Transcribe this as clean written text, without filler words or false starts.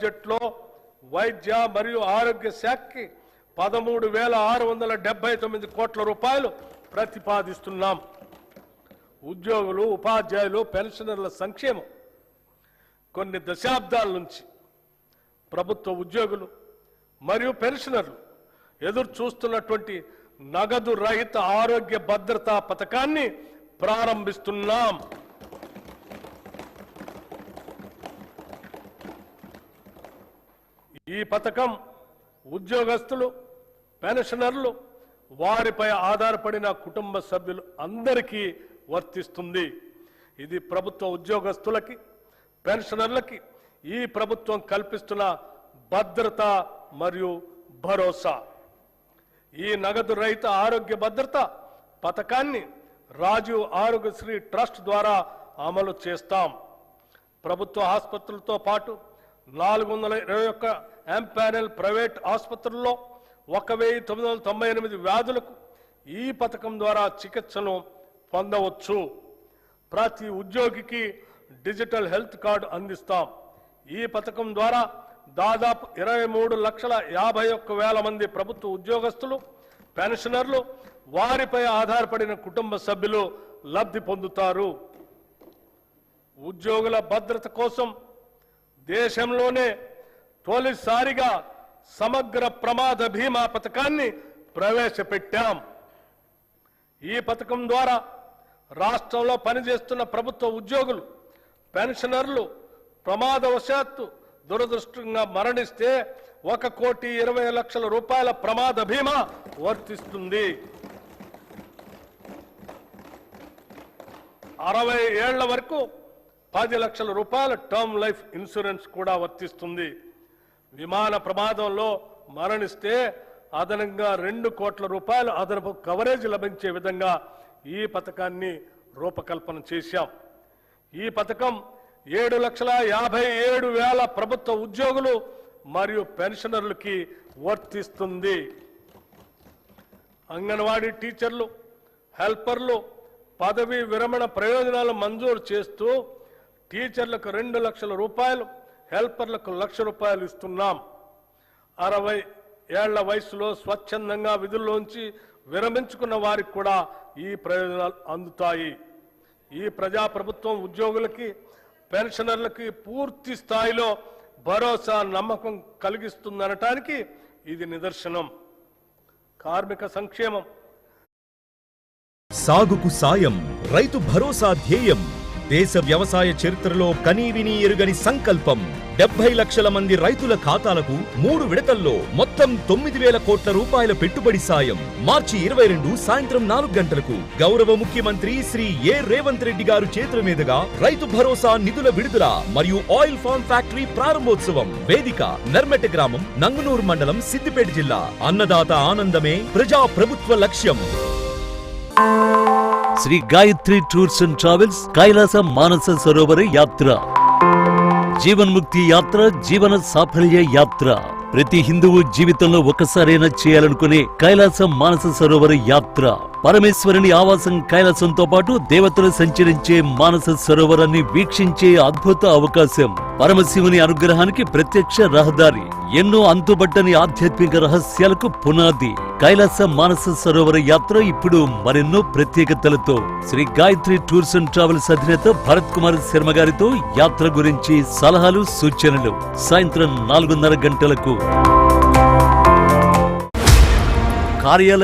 బడ్జెట్లో వైద్య మరియు ఆరోగ్య శాఖకి 13,679 కోట్ల రూపాయలు ప్రతిపాదిస్తున్నాం. ఉద్యోగులు, ఉపాధ్యాయులు, పెన్షనర్ల సంక్షేమం కొన్ని దశాబ్దాల నుంచి ప్రభుత్వ ఉద్యోగులు మరియు పెన్షనర్లు ఎదురు చూస్తున్నటువంటి నగదు రహిత ఆరోగ్య భద్రతా పథకాన్ని ప్రారంభిస్తున్నాం. ఈ పథకం ఉద్యోగస్తులు, పెన్షనర్లు, వారిపై ఆధారపడిన కుటుంబ సభ్యులు అందరికీ వర్తిస్తుంది. ఇది ప్రభుత్వ ఉద్యోగస్తులకి, పెన్షనర్లకి ఈ ప్రభుత్వం కల్పిస్తున్న భద్రత మరియు భరోసా. ఈ నగదు రహిత ఆరోగ్య భద్రత పథకాన్ని రాజీవ్ ఆరోగ్యశ్రీ ట్రస్ట్ ద్వారా అమలు చేస్తాం. ప్రభుత్వ ఆసుపత్రులతో పాటు 421 ఎంపానెల్ ప్రైవేట్ ఆసుపత్రుల్లో 1998 వ్యాధులకు ఈ పథకం ద్వారా చికిత్సను పొందవచ్చు. ప్రతి ఉద్యోగికి డిజిటల్ హెల్త్ కార్డు అందిస్తాం. ఈ పథకం ద్వారా దాదాపు 23,51,000 మంది ప్రభుత్వ ఉద్యోగస్తులు, పెన్షనర్లు, వారిపై ఆధారపడిన కుటుంబ సభ్యులు లబ్ధి పొందుతారు. ఉద్యోగుల భద్రత కోసం దేశంలోనే తొలిసారిగా సమగ్ర ప్రమాద బీమా పథకాన్ని ప్రవేశపెట్టాం. ఈ పథకం ద్వారా రాష్ట్రంలో పనిచేస్తున్న ప్రభుత్వ ఉద్యోగులు, పెన్షనర్లు ప్రమాదవశాత్తు దురదృష్టంగా మరణిస్తే 1,20,00,000 రూపాయల ప్రమాద బీమా వర్తిస్తుంది. 60 ఏళ్ల వరకు 10 లక్షల రూపాయల టర్మ్ లైఫ్ ఇన్సూరెన్స్ కూడా వర్తిస్తుంది. విమాన ప్రమాదంలో మరణిస్తే అదనంగా 2 కోట్ల రూపాయలు అదనపు కవరేజ్ లభించే విధంగా ఈ పథకాన్ని రూపకల్పన చేశాం. ఈ పథకం 7,57,000 ప్రభుత్వ ఉద్యోగులు మరియు పెన్షనర్లకి వర్తిస్తుంది. అంగన్వాడీ టీచర్లు, హెల్పర్లు పదవీ విరమణ ప్రయోజనాలు మంజూరు చేస్తూ టీచర్లకు 2 లక్షల రూపాయలు, హెల్పర్లకు 1,00,000 రూపాయలు ఇస్తున్నాం. 60 ఏళ్ల వయసులో స్వచ్ఛందంగా విధుల్లోంచి విరమించుకున్న వారికి కూడా ఈ ప్రయోజనాలు అందుతాయి. ఈ ప్రజాప్రభుత్వం ఉద్యోగులకి, పెన్షనర్లకి పూర్తి స్థాయిలో భరోసా, నమ్మకం కలిగిస్తుందనటానికి ఇది నిదర్శనం. కార్మిక సంక్షేమం, సాగుకు సాయం, రైతు భరోసా ధ్యేయం. దేశ వ్యవసాయ చరిత్రలో కనీవినీ ఎరుగని సంకల్పం. 70 లక్షల మంది రైతుల ఖాతాలకు 3 విడతల్లో మొత్తం 9,000 కోట్ల రూపాయల పెట్టుబడి సాయం. మార్చి 22 సాయంత్రం 4 గంటలకు గౌరవ ముఖ్యమంత్రి శ్రీ ఏ రేవంత్ రెడ్డి గారు చేతుల మీదుగా రైతు భరోసా నిధుల విడుదల మరియు ఆయిల్ ఫామ్ ఫ్యాక్టరీ ప్రారంభోత్సవం. వేదిక నర్మెట గ్రామం, నంగునూరు మండలం, సిద్దిపేట జిల్లా. అన్నదాత ఆనందమే ప్రజా ప్రభుత్వ లక్ష్యం. Shri Gayatri tours and travels Kailasa Manasa Sarovara యాత్ర. జీవన్ముక్తి యాత్ర, జీవన సాఫల్య యాత్ర. ప్రతి హిందువు జీవితంలో ఒకసారైనా చేయాలనుకునే కైలాస మానస సరోవర యాత్ర. పరమేశ్వరుని ఆవాసం కైలాసంతో పాటు దేవతలు సంచరించే మానస సరోవరాన్ని వీక్షించే అద్భుత అవకాశం. పరమశివుని అనుగ్రహానికి ప్రత్యక్ష రహదారి. ఎన్నో అంతుబట్టని ఆధ్యాత్మిక రహస్యాలకు పునాది. కైలాస మానస సరోవర యాత్ర ఇప్పుడు మరెన్నో ప్రత్యేకతలతో. Shri Gayatri tours and travels అధినేత భరత్ కుమార్ శర్మ గారితో యాత్ర గురించి సలహాలు, సూచనలు సాయంత్రం 4:30 గంటలకు. కార్యాలయం